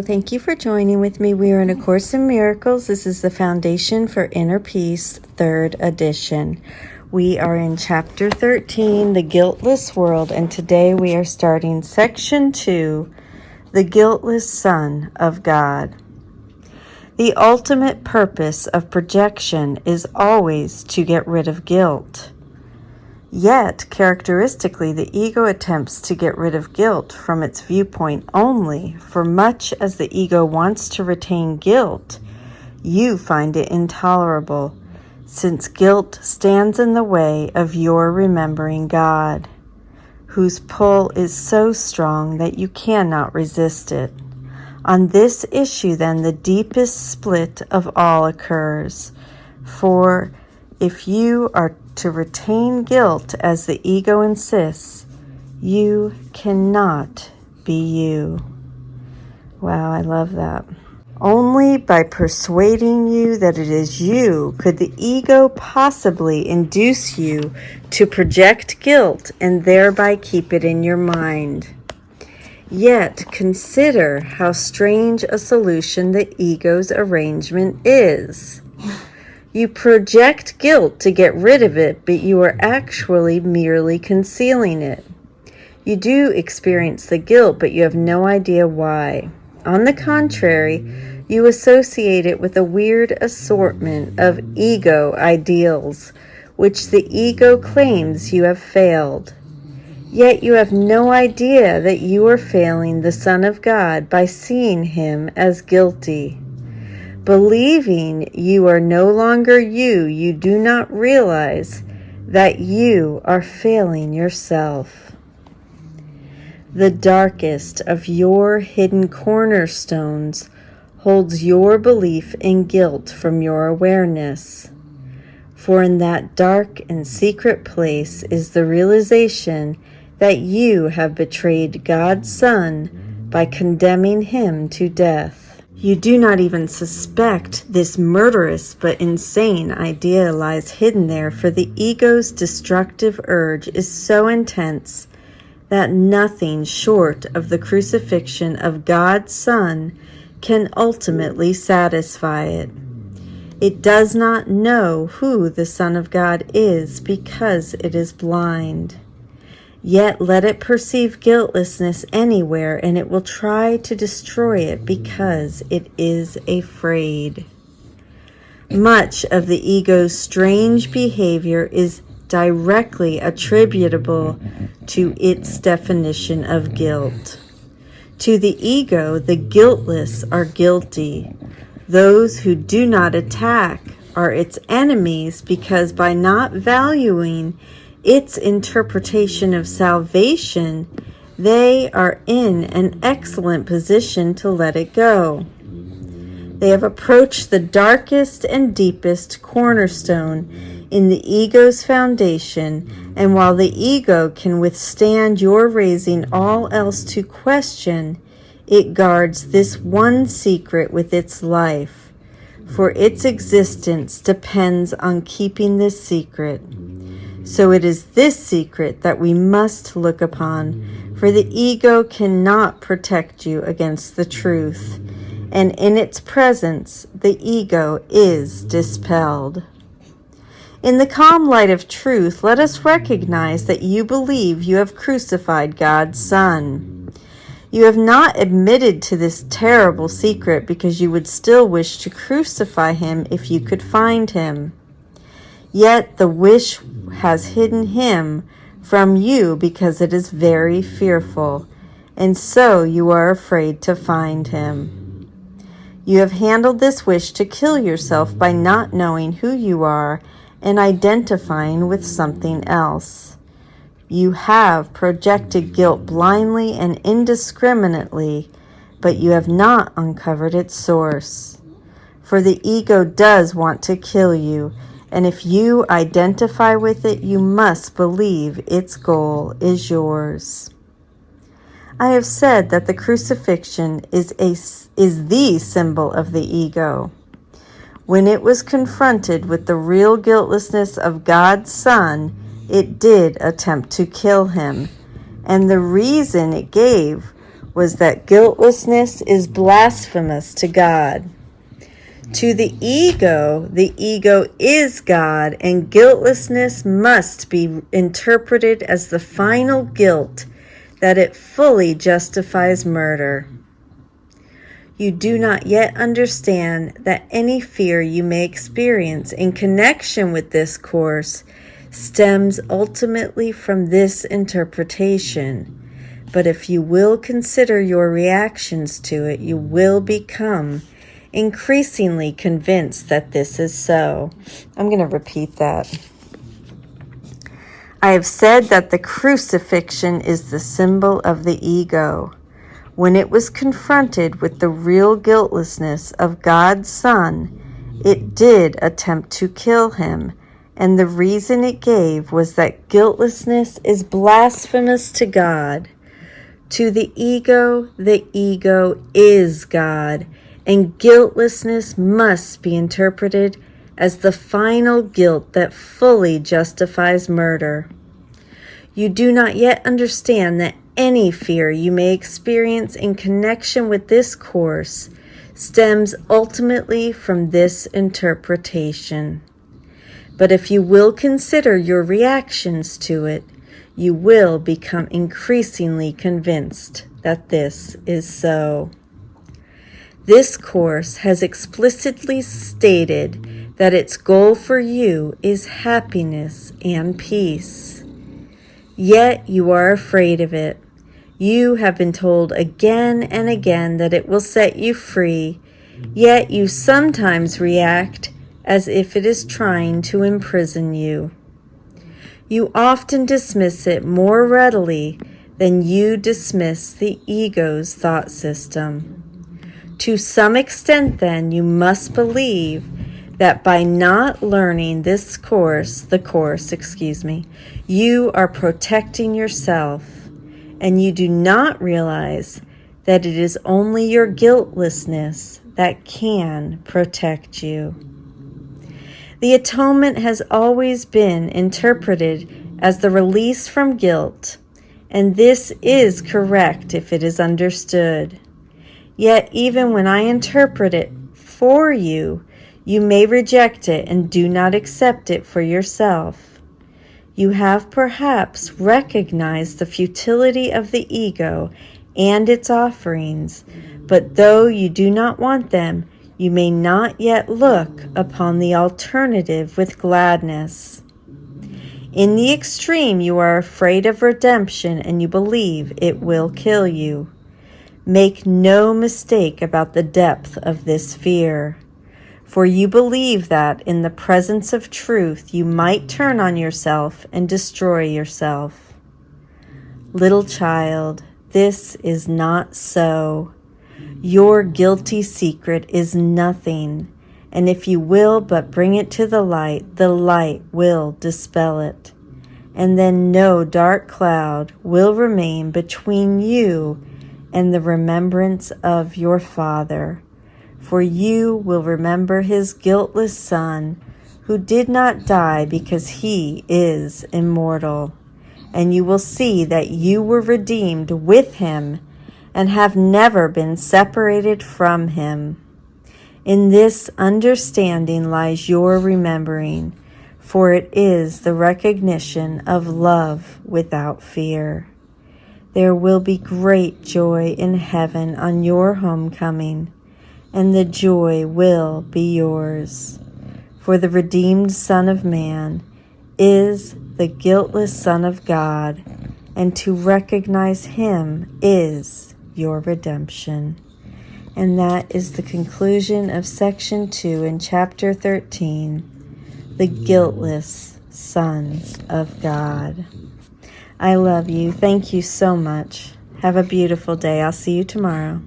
Thank you for joining with me. We are in A Course in Miracles. This is the Foundation for Inner Peace, 3rd edition. We are in Chapter 13, The Guiltless World, and today we are starting Section 2, The Guiltless Son of God. The ultimate purpose of projection is always to get rid of guilt. Yet, characteristically, the ego attempts to get rid of guilt from its viewpoint only, for much as the ego wants to retain guilt, you find it intolerable, since guilt stands in the way of your remembering God, whose pull is so strong that you cannot resist it. On this issue, then, the deepest split of all occurs, for if you are to retain guilt as the ego insists, you cannot be you. Wow, I love that. Only by persuading you that it is you could the ego possibly induce you to project guilt and thereby keep it in your mind. Yet consider how strange a solution the ego's arrangement is. You project guilt to get rid of it, but you are actually merely concealing it. You do experience the guilt, but you have no idea why. On the contrary, you associate it with a weird assortment of ego ideals, which the ego claims you have failed. Yet you have no idea that you are failing the Son of God by seeing him as guilty. Believing you are no longer you, you do not realize that you are failing yourself. The darkest of your hidden cornerstones holds your belief in guilt from your awareness. For in that dark and secret place is the realization that you have betrayed God's Son by condemning him to death. You do not even suspect this murderous but insane idea lies hidden there, for the ego's destructive urge is so intense that nothing short of the crucifixion of God's Son can ultimately satisfy it. It does not know who the Son of God is because it is blind. Yet let it perceive guiltlessness anywhere, and it will try to destroy it because it is afraid. Much of the ego's strange behavior is directly attributable to its definition of guilt. To the ego, the guiltless are guilty. Those who do not attack are its enemies, because by not valuing its interpretation of salvation, they are in an excellent position to let it go. They have approached the darkest and deepest cornerstone in the ego's foundation, and while the ego can withstand your raising all else to question, it guards this one secret with its life, for its existence depends on keeping this secret. So it is this secret that we must look upon, for the ego cannot protect you against the truth, and in its presence the ego is dispelled. In the calm light of truth, let us recognize that you believe you have crucified God's Son. You have not admitted to this terrible secret because you would still wish to crucify him if you could find him. Yet the wish has hidden him from you because it is very fearful, and so you are afraid to find him. You have handled this wish to kill yourself by not knowing who you are and identifying with something else. You have projected guilt blindly and indiscriminately, but you have not uncovered its source. For the ego does want to kill you, and if you identify with it, you must believe its goal is yours. I have said that the crucifixion is the symbol of the ego. When it was confronted with the real guiltlessness of God's Son, it did attempt to kill him, and the reason it gave was that guiltlessness is blasphemous to God. To the ego is God, and guiltlessness must be interpreted as the final guilt, that it fully justifies murder. You do not yet understand that any fear you may experience in connection with this course stems ultimately from this interpretation. But if you will consider your reactions to it, you will become increasingly convinced that this is so. I'm going to repeat that. I have said that the crucifixion is the symbol of the ego. When it was confronted with the real guiltlessness of God's Son, it did attempt to kill him, and the reason it gave was that guiltlessness is blasphemous to God. To the ego is God, and guiltlessness must be interpreted as the final guilt that fully justifies murder. You do not yet understand that any fear you may experience in connection with this course stems ultimately from this interpretation. But if you will consider your reactions to it, you will become increasingly convinced that this is so. This course has explicitly stated that its goal for you is happiness and peace. Yet you are afraid of it. You have been told again and again that it will set you free, yet you sometimes react as if it is trying to imprison you. You often dismiss it more readily than you dismiss the ego's thought system. To some extent, then, you must believe that by not learning this course, you are protecting yourself, and you do not realize that it is only your guiltlessness that can protect you. The atonement has always been interpreted as the release from guilt, and this is correct if it is understood. Yet even when I interpret it for you, you may reject it and do not accept it for yourself. You have perhaps recognized the futility of the ego and its offerings, but though you do not want them, you may not yet look upon the alternative with gladness. In the extreme, you are afraid of redemption and you believe it will kill you. Make no mistake about the depth of this fear, for you believe that in the presence of truth you might turn on yourself and destroy yourself. Little child, this is not so. Your guilty secret is nothing, and if you will but bring it to the light will dispel it, and then no dark cloud will remain between you and the remembrance of your Father, for you will remember his guiltless Son, who did not die because he is immortal, and you will see that you were redeemed with him and have never been separated from him. In this understanding lies your remembering, for it is the recognition of love without fear. There will be great joy in heaven on your homecoming, and the joy will be yours. For the redeemed Son of Man is the guiltless Son of God, and to recognize him is your redemption. And that is the conclusion of Section 2 in Chapter 13, the Guiltless Son of God. I love you. Thank you so much. Have a beautiful day. I'll see you tomorrow.